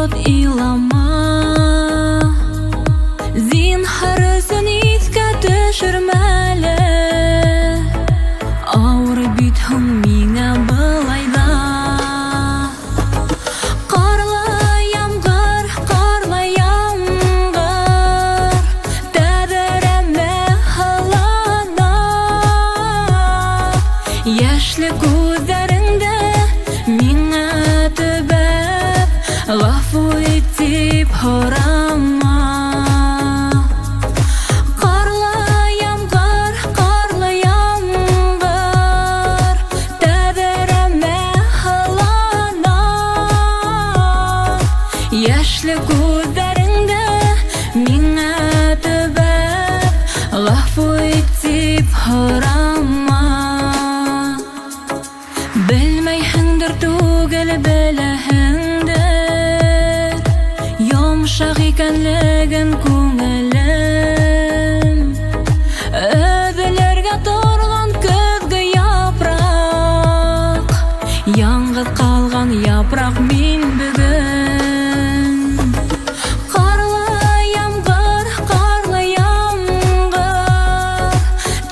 минут илама. Зинһар үзен искә төшермәле. Авыр бит һуң миңа былайда. Карлы ямгыр, тәбәрәмә һылана. Яшьле күзләреңдә миңа төбәп, гафу ит дип һорама. Карлы ямгыр, тәбәрәмә һылана. Яшьле күзләреңдә миңа төбәп, гафу ит дип һорама. Белмәйһеңдер, түгел беләһеңдер, йомшак икәнлеген күңелем. Өҙөлөргә торган көҙгө япрак, яңғыҙ ҡалған япрак мин бөгөн. Ҡарлы ямғыр,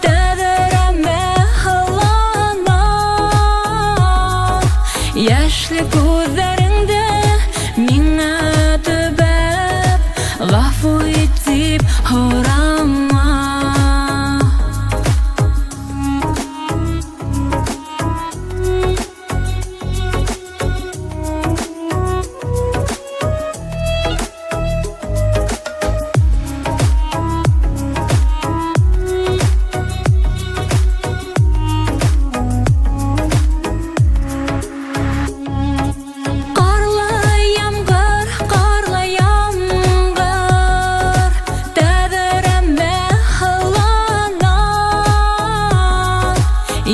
тәҙрәмә һылана. Яшьле күҙҙәреңдә миңә төбәп, ғафу ит дип һорама.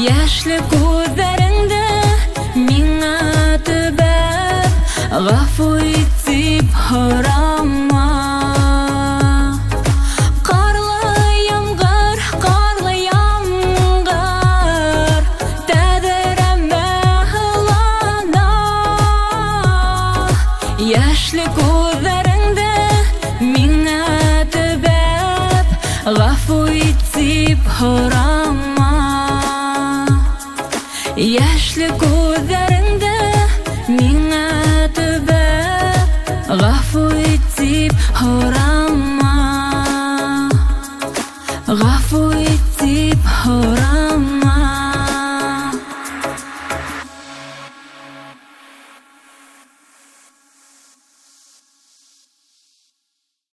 Яшьле күҙҙәреңдә миңа төбәп, ғафу ит дип һорама. Ҡарлы ямғыр, тәҙрәмә һылана. Яшьле күҙҙәреңдә миңа төбәп, ғафу ит дип һорама. Яшьле күҙҙәреңдә